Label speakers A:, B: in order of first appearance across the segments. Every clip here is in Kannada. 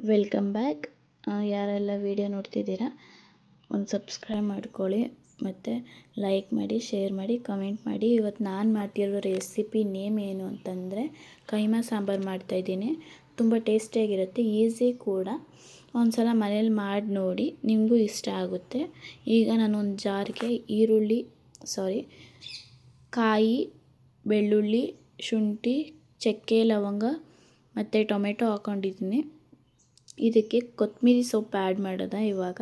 A: Welcome back. ಯಾರೆಲ್ಲ ವೀಡಿಯೋ ನೋಡ್ತಿದ್ದೀರಾ ಒಂದು ಸಬ್ಸ್ಕ್ರೈಬ್ ಮಾಡ್ಕೊಳ್ಳಿ, ಮತ್ತು ಲೈಕ್ ಮಾಡಿ, ಶೇರ್ ಮಾಡಿ, ಕಮೆಂಟ್ ಮಾಡಿ. ಇವತ್ತು ನಾನು ಮಾಡ್ತಿರೋ ರೆಸಿಪಿ ನೇಮ್ ಏನು ಅಂತಂದರೆ ಕೈಮಾ ಸಾಂಬಾರು ಮಾಡ್ತಾಯಿದ್ದೀನಿ. ತುಂಬ ಟೇಸ್ಟಿಯಾಗಿರುತ್ತೆ, ಈಸಿ ಕೂಡ. ಒಂದು ಸಲ ಮನೇಲಿ ಮಾಡಿ ನೋಡಿ, ನಿಮಗೂ ಇಷ್ಟ ಆಗುತ್ತೆ. ಈಗ ನಾನು ಒಂದು ಜಾರ್ಗೆ ಕಾಯಿ, ಬೆಳ್ಳುಳ್ಳಿ, ಶುಂಠಿ, ಚಕ್ಕೆ, ಲವಂಗ ಮತ್ತು ಟೊಮೆಟೊ ಹಾಕ್ಕೊಂಡಿದ್ದೀನಿ. ಇದಕ್ಕೆ ಕೊತ್ತಂಬರಿ ಸೊಪ್ಪು ಆ್ಯಡ್ ಮಾಡೋದ ಇವಾಗ,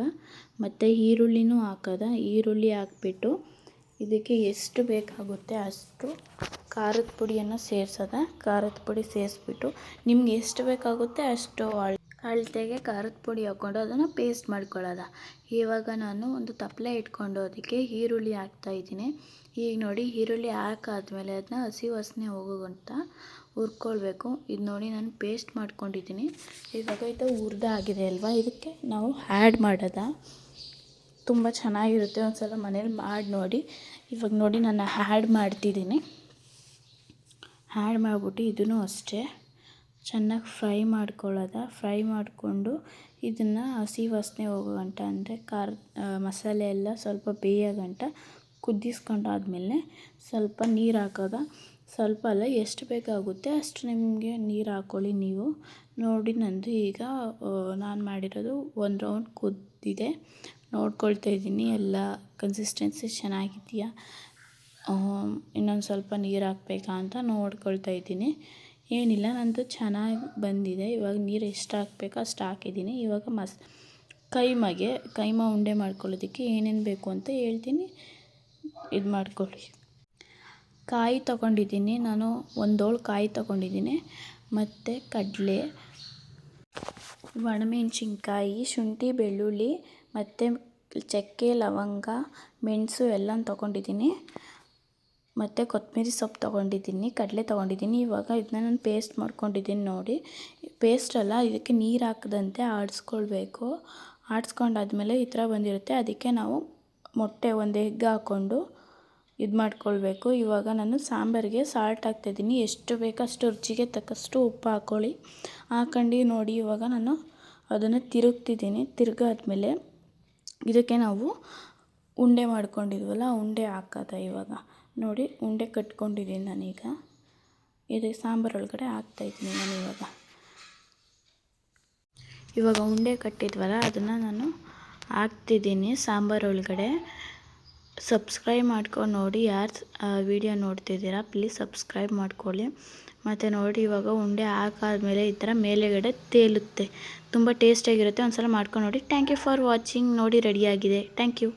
A: ಮತ್ತು ಈರುಳ್ಳಿನೂ ಹಾಕೋದ. ಈರುಳ್ಳಿ ಹಾಕ್ಬಿಟ್ಟು ಇದಕ್ಕೆ ಎಷ್ಟು ಬೇಕಾಗುತ್ತೆ ಅಷ್ಟು ಖಾರದ ಪುಡಿಯನ್ನು ಸೇರಿಸೋದ. ಖಾರದ ಪುಡಿ ಸೇರಿಸ್ಬಿಟ್ಟು ನಿಮ್ಗೆ ಎಷ್ಟು ಬೇಕಾಗುತ್ತೆ ಅಷ್ಟು ಅಳತೆಗೆ ಖಾರದ ಪುಡಿ ಹಾಕ್ಕೊಂಡು ಅದನ್ನು ಪೇಸ್ಟ್ ಮಾಡ್ಕೊಳ್ಳೋದ. ಇವಾಗ ನಾನು ಒಂದು ತಪ್ಪಲೆ ಇಟ್ಕೊಂಡು ಅದಕ್ಕೆ ಈರುಳ್ಳಿ ಹಾಕ್ತಾಯಿದ್ದೀನಿ. ಈಗ ನೋಡಿ, ಈರುಳ್ಳಿ ಹಾಕಾದ್ಮೇಲೆ ಅದನ್ನ ಹಸಿ ವಾಸನೆ ಹೋಗೋಗಂಟ ಹುರ್ಕೊಳ್ಬೇಕು. ಇದು ನೋಡಿ ನಾನು ಪೇಸ್ಟ್ ಮಾಡ್ಕೊಂಡಿದ್ದೀನಿ. ಇವಾಗ ಇದು ಹುರಿದಾಗಿದೆ ಅಲ್ವಾ, ಇದಕ್ಕೆ ನಾವು ಆ್ಯಡ್ ಮಾಡೋದ. ತುಂಬ ಚೆನ್ನಾಗಿರುತ್ತೆ, ಒಂದು ಸಲ ಮನೇಲಿ ಮಾಡಿ ನೋಡಿ. ಇವಾಗ ನೋಡಿ ನಾನು ಆ್ಯಡ್ ಮಾಡ್ತಿದ್ದೀನಿ. ಆ್ಯಡ್ ಮಾಡಿಬಿಟ್ಟು ಇದನ್ನು ಅಷ್ಟೇ ಚೆನ್ನಾಗಿ ಫ್ರೈ ಮಾಡ್ಕೊಳ್ಳೋದ. ಫ್ರೈ ಮಾಡಿಕೊಂಡು ಇದನ್ನು ಹಸಿ ವಾಸನೆ ಹೋಗೋ ಗಂಟ, ಅಂದರೆ ಮಸಾಲೆ ಎಲ್ಲ ಸ್ವಲ್ಪ ಬೇಯೋ ಗಂಟ ಕುದಿಸ್ಕೊಂಡಾದ್ಮೇಲೆ ಸ್ವಲ್ಪ ನೀರು ಹಾಕೋದ. ಸ್ವಲ್ಪ ಅಲ್ಲ, ಎಷ್ಟು ಬೇಕಾಗುತ್ತೆ ಅಷ್ಟು ನಿಮಗೆ ನೀರು ಹಾಕ್ಕೊಳ್ಳಿ ನೀವು. ನೋಡಿ, ನಂದು ಈಗ ನಾನು ಮಾಡಿರೋದು ಒಂದು ರೌಂಡ್ ಕುದ್ದಿದೆ. ನೋಡ್ಕೊಳ್ತಾ ಇದ್ದೀನಿ ಎಲ್ಲ ಕನ್ಸಿಸ್ಟೆನ್ಸಿ ಚೆನ್ನಾಗಿದೆಯಾ, ಇನ್ನೊಂದು ಸ್ವಲ್ಪ ನೀರು ಹಾಕಬೇಕಾ ಅಂತ ನೋಡ್ಕೊಳ್ತಾ ಇದ್ದೀನಿ. ಏನಿಲ್ಲ, ನಂದು ಚೆನ್ನಾಗಿ ಬಂದಿದೆ. ಇವಾಗ ನೀರು ಎಷ್ಟು ಹಾಕಬೇಕೋ ಅಷ್ಟು ಹಾಕಿದ್ದೀನಿ. ಇವಾಗ ಕೈಮಾ ಉಂಡೆ ಮಾಡ್ಕೊಳ್ಳೋದಕ್ಕೆ ಏನೇನು ಬೇಕು ಅಂತ ಹೇಳ್ತೀನಿ, ಇದು ಮಾಡ್ಕೊಳ್ಳಿ. ಕಾಯಿ ತೊಗೊಂಡಿದ್ದೀನಿ ನಾನು, ಒಂದೋಳು ಕಾಯಿ ತೊಗೊಂಡಿದ್ದೀನಿ, ಮತ್ತು ಕಡಲೆ, ಒಣಮೆಣಸಿನ್ಕಾಯಿ, ಶುಂಠಿ, ಬೆಳ್ಳುಳ್ಳಿ, ಮತ್ತು ಚಕ್ಕೆ, ಲವಂಗ, ಮೆಣಸು ಎಲ್ಲ ತೊಗೊಂಡಿದ್ದೀನಿ, ಮತ್ತು ಕೊತ್ತಂಬರಿ ಸೊಪ್ಪು ತೊಗೊಂಡಿದ್ದೀನಿ, ಕಡಲೆ ತೊಗೊಂಡಿದ್ದೀನಿ. ಇವಾಗ ಇದನ್ನ ನಾನು ಪೇಸ್ಟ್ ಮಾಡ್ಕೊಂಡಿದ್ದೀನಿ ನೋಡಿ. ಪೇಸ್ಟಲ್ಲ, ಇದಕ್ಕೆ ನೀರು ಹಾಕದಂತೆ ಆಡಿಸ್ಕೊಳ್ಬೇಕು. ಆಡಿಸ್ಕೊಂಡಾದ್ಮೇಲೆ ಈ ಥರ ಬಂದಿರುತ್ತೆ. ಅದಕ್ಕೆ ನಾವು ಒಂದು ಎಗ್ ಹಾಕ್ಕೊಂಡು ಇದು ಮಾಡ್ಕೊಳ್ಬೇಕು. ಇವಾಗ ನಾನು ಸಾಂಬಾರಿಗೆ ಸಾಲ್ಟ್ ಹಾಕ್ತಾಯಿದ್ದೀನಿ. ಎಷ್ಟು ಬೇಕೋ ಅಷ್ಟು ರುಚಿಗೆ ತಕ್ಕಷ್ಟು ಉಪ್ಪು ಹಾಕ್ಕೊಳ್ಳಿ. ಹಾಕೊಂಡು ನೋಡಿ, ಇವಾಗ ನಾನು ಅದನ್ನು ತಿರುಗ್ತಿದ್ದೀನಿ. ತಿರುಗಾದ್ಮೇಲೆ ಇದಕ್ಕೆ ನಾವು ಉಂಡೆ ಮಾಡ್ಕೊಂಡಿದ್ವಲ್ಲ, ಉಂಡೆ ಹಾಕೋದ. ಇವಾಗ ನೋಡಿ, ಉಂಡೆ ಕಟ್ಕೊಂಡಿದ್ದೀನಿ ನಾನೀಗ. ಇದು ಸಾಂಬಾರು ಒಳಗಡೆ ಹಾಕ್ತಾಯಿದ್ದೀನಿ ನಾನು. ಇವಾಗ ಉಂಡೆ ಕಟ್ಟಿದ್ವಲ್ಲ, ಅದನ್ನು ನಾನು ಹಾಕ್ತಿದ್ದೀನಿ ಸಾಂಬಾರು ಒಳಗಡೆ. ಸಬ್ಸ್ಕ್ರೈಬ್ ಮಾಡ್ಕೊಂಡು ನೋಡಿ, ಯಾರು ವಿಡಿಯೋ ನೋಡ್ತಿದ್ದೀರಾ ಪ್ಲೀಸ್ ಸಬ್ಸ್ಕ್ರೈಬ್ ಮಾಡ್ಕೊಳ್ಳಿ. ಮತ್ತು ನೋಡಿ, ಇವಾಗ ಉಂಡೆ ಹಾಕಾದ್ಮೇಲೆ ಈ ಥರ ಮೇಲೆಗಡೆ ತೇಲುತ್ತೆ. ತುಂಬ ಟೇಸ್ಟಿಯಾಗಿರುತ್ತೆ, ಒಂದು ಸಲ ಮಾಡ್ಕೊಂಡು ನೋಡಿ. Thank you for watching. ನೋಡಿ, ರೆಡಿಯಾಗಿದೆ. Thank you.